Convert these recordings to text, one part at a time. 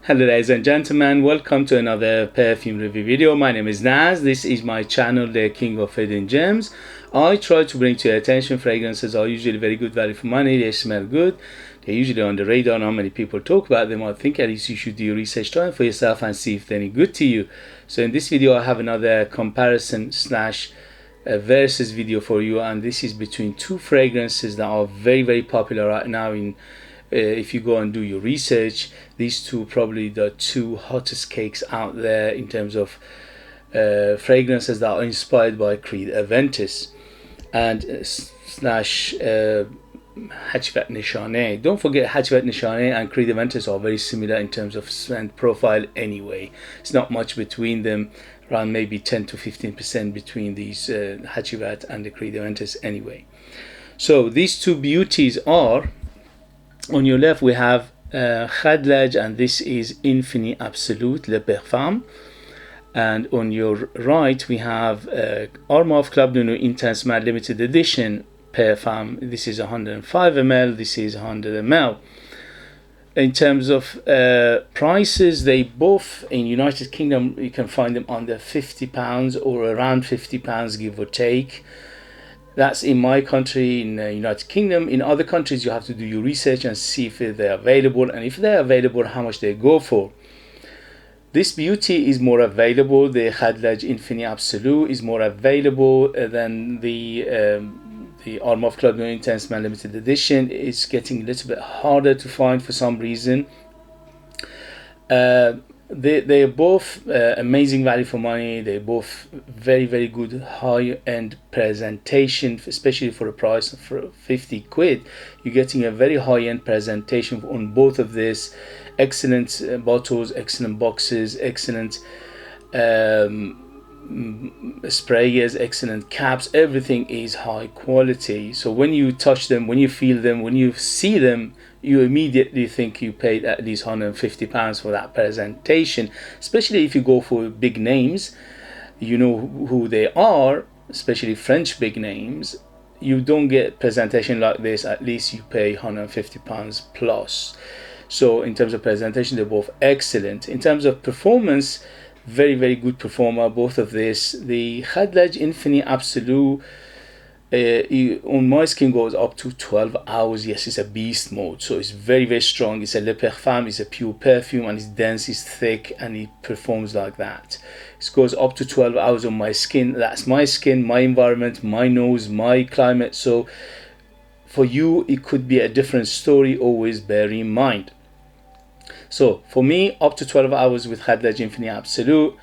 Hello ladies and gentlemen, welcome to another perfume review video. My name is Naz. This is my channel, The King of Hidden Gems. I try to bring to your attention fragrances are usually very good value for money. They smell good. They're usually on the radar. Not many people talk about them. I think at least you should do your research, try them for yourself and see if they're any good to you. So in this video I have another comparison slash versus video for you, and this is between two fragrances that are very popular right now in if you go and do your research. These two probably the two hottest cakes out there in terms of fragrances that are inspired by Creed Aventus and slash Hatchvet Nishane. Don't forget Hatchvet Nishane and Creed Aventus are very similar in terms of scent profile anyway. It's not much between them, around maybe 10 to 15% between these Hatchvet and the Creed Aventus anyway. So these two beauties are, on your left we have Khadlaj, and this is Infini Absolute Le Parfum, and on your right we have Armaf Club de Nuit Intense Matte Limited Edition Parfum. This is 105ml, this is 100ml. In terms of prices, they both in United Kingdom you can find them under £50 or around £50 give or take. That's in my country, in the United Kingdom. In other countries you have to do your research and see if they're available, and if they're available how much they go for. This beauty is more available. The Khadlaj Infini Absolute is more available than the Armaf Club No Intense Man Limited Edition. It's getting a little bit harder to find for some reason. They're both amazing value for money. They're both very good high-end presentation, especially for a price of 50 quid. You're getting a very high-end presentation on both of this. Excellent bottles, excellent boxes, excellent sprayers, excellent caps. Everything is high quality, so when you touch them, when you feel them, when you see them, you immediately think you paid at least £150 for that presentation. Especially if you go for big names, you know who they are, especially French big names. You don't get presentation like this, at least you pay £150 plus. So in terms of presentation, they're both excellent. In terms of performance, very good performer, both of this. The Khadlaj Infini Absolute on my skin goes up to 12 hours. Yes, it's a beast mode, so it's very strong. It's a Le Parfum, it's a pure perfume, and it's dense, it's thick, and it performs like that. It goes up to 12 hours on my skin. That's my skin, my environment, my nose, my climate. So for you it could be a different story, always bear in mind. So for me, up to 12 hours with Khadlaj Infini Absolute,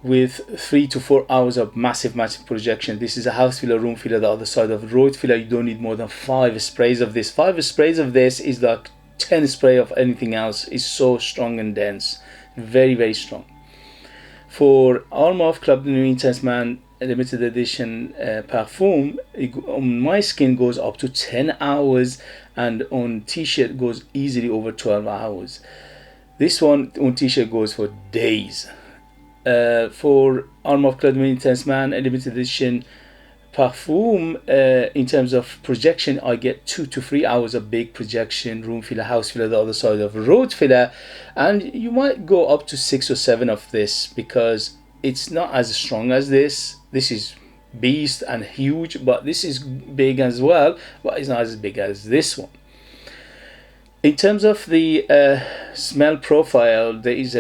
with 3 to 4 hours of massive projection. This is a house filler, room filler, the other side of the road filler. You don't need more than 5 sprays of this. 5 sprays of this is like 10 spray of anything else. It's so strong and dense, very strong. For Armaf Club de Nuit Intense Man Limited Edition Parfum, on my skin goes up to 10 hours, and on t-shirt goes easily over 12 hours. This one on t-shirt goes for days. For Armaf Club de Nuit Intense Man Limited Edition Parfum, in terms of projection, I get 2 to 3 hours of big projection, room filler, house filler, the other side of road filler, and you might go up to 6 or 7 of this, because it's not as strong as this. This is beast and huge, but this is big as well, but it's not as big as this one. In terms of the smell profile, there is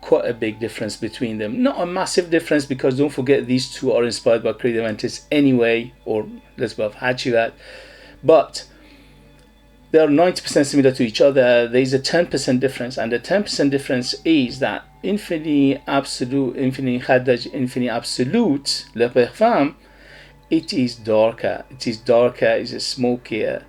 quite a big difference between them. Not a massive difference, because don't forget these two are inspired by Creed Aventus anyway, or let's go Hatchvet, but they are 90% similar to each other. There is a 10% difference, and the 10% difference is that Infini Khadlaj Infini Absolute Le Parfum, it is darker, it's smokier,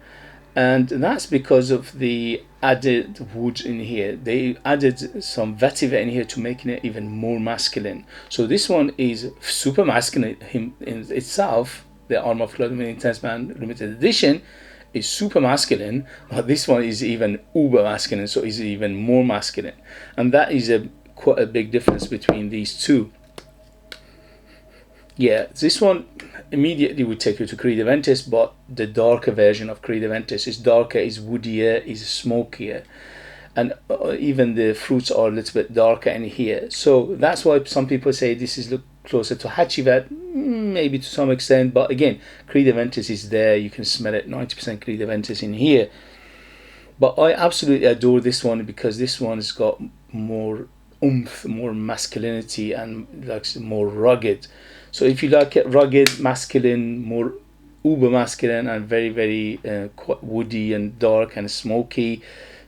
and that's because of the added wood in here. They added some Vetiver in here to making it even more masculine. So this one is super masculine in itself. The Armaf Club Intense Man Limited Edition is super masculine, but this one is even uber masculine, so it's even more masculine, and that is quite a big difference between these two. Yeah, this one immediately would take you to Creed Aventus, but the darker version of Creed Aventus is darker, is woodier, is smokier. and even the fruits are a little bit darker in here. So that's why some people say this is look closer to Hachivat, maybe to some extent, but again, Creed Aventus is there, you can smell it, 90% Creed Aventus in here. But I absolutely adore this one because this one's got more oomph, more masculinity, and like more rugged. So if you like it rugged, masculine, more uber masculine, and very, very quite woody and dark and smoky,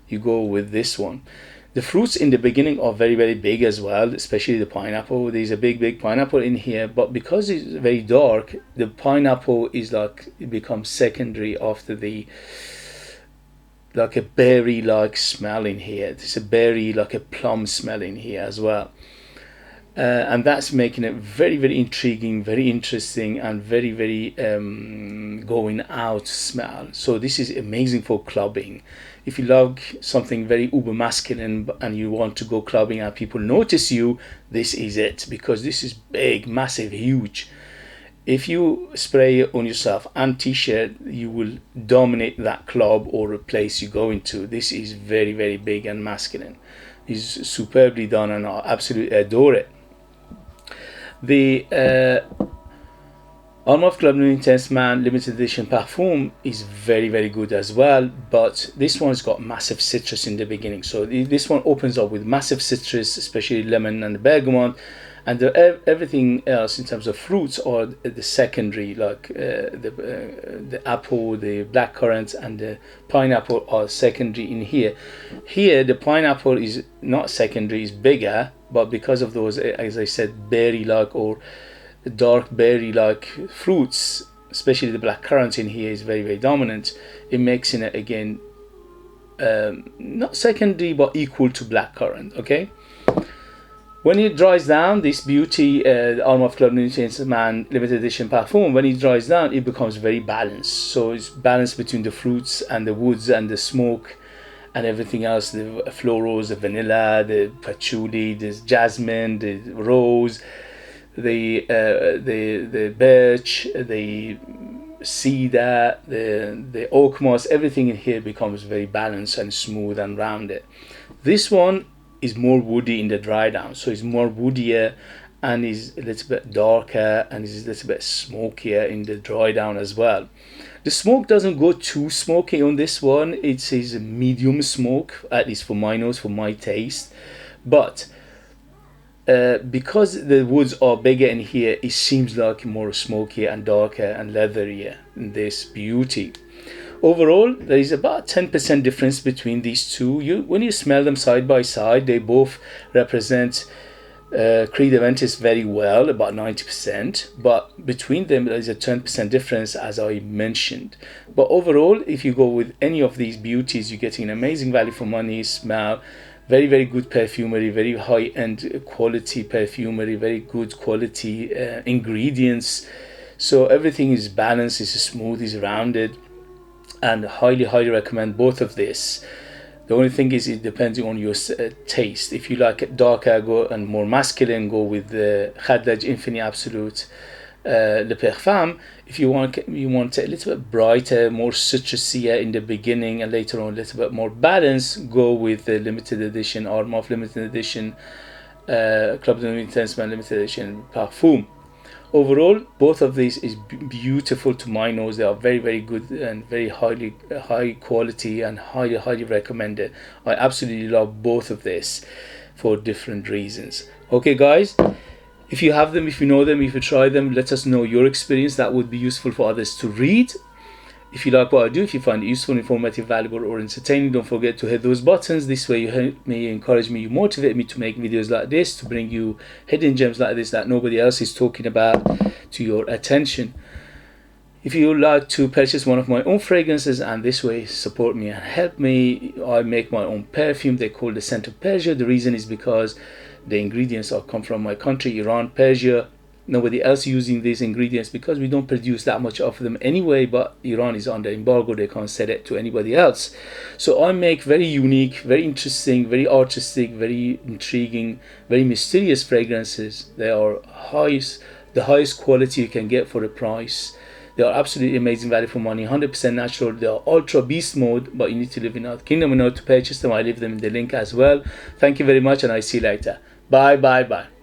you go with this one. The fruits in the beginning are very, very big as well, especially the pineapple. There's a big pineapple in here, but because it's very dark, the pineapple is like, it becomes secondary after the, like a berry like smell in here. There's a berry, like a plum smell in here as well. And that's making it very, very intriguing, very interesting, and very, very going out smell. So this is amazing for clubbing. If you love something very uber masculine and you want to go clubbing and people notice you, this is it, because this is big, massive, huge. If you spray it on yourself and t-shirt, you will dominate that club or a place you go into. This is very, very big and masculine. It's superbly done and I absolutely adore it. The Armaf Club Nuit Intense Man limited edition Parfum is very, very good as well, but this one's got massive citrus in the beginning. So this one opens up with massive citrus, especially lemon and bergamot, and everything else in terms of fruits are the secondary, like the apple, the blackcurrant, and the pineapple are secondary in here. Here the pineapple is not secondary, is bigger, but because of those, as I said, berry-like or dark berry-like fruits, especially the blackcurrant in here is very, very dominant. It makes it again not secondary but equal to blackcurrant. Okay. When it dries down, this beauty, the Armaf Club Nuit Intense Man limited edition Parfum, when it dries down, it becomes very balanced. So it's balanced between the fruits and the woods and the smoke and everything else, the florals, the vanilla, the patchouli, the jasmine, the rose, the birch, the cedar, the oak moss, everything in here becomes very balanced and smooth and rounded. This one is more woody in the dry down, so it's more woodier and is a little bit darker and is a little bit smokier in the dry down as well. The smoke doesn't go too smoky on this one. It is a medium smoke, at least for my nose, for my taste. But because the woods are bigger in here, it seems like more smoky and darker and leatherier in this beauty. Overall, there is about 10% difference between these two. When you smell them side by side, they both represent Creed Aventus very well, about 90%, but between them there is a 10% difference, as I mentioned. But overall, if you go with any of these beauties, you're getting an amazing value for money, smell, very, very good perfumery, very high-end quality perfumery, very good quality ingredients. So everything is balanced, is smooth, is rounded, and highly, highly recommend both of this. The only thing is it depends on your taste. If you like it darker go and more masculine, go with the Khadlaj Infini Absolute Le Parfum. If you want a little bit brighter, more citrusy in the beginning and later on a little bit more balanced, go with the limited edition Armaf limited edition Club de Nuit Intense Man limited edition Parfum. Overall, both of these is beautiful to my nose. They are very, very good and very high quality and highly, highly recommended. I absolutely love both of this for different reasons. Okay, guys, if you have them, if you know them, if you try them, let us know your experience. That would be useful for others to read. If you like what I do, if you find it useful, informative, valuable, or entertaining, don't forget to hit those buttons. This way you help me, encourage me, you motivate me to make videos like this, to bring you hidden gems like this that nobody else is talking about to your attention. If you would like to purchase one of my own fragrances and this way support me and help me, I make my own perfume. They call the scent of Persia. The reason is because the ingredients all come from my country, Iran, Persia. Nobody else using these ingredients because we don't produce that much of them anyway, but Iran is under embargo, they can't sell it to anybody else. So I make very unique, very interesting, very artistic, very intriguing, very mysterious fragrances. They are the highest quality you can get for a price. They are absolutely amazing value for money, 100% natural. They are ultra beast mode, but you need to live in United Kingdom in order to purchase them. I leave them in the link as well. Thank you very much, and I see you later. Bye bye bye.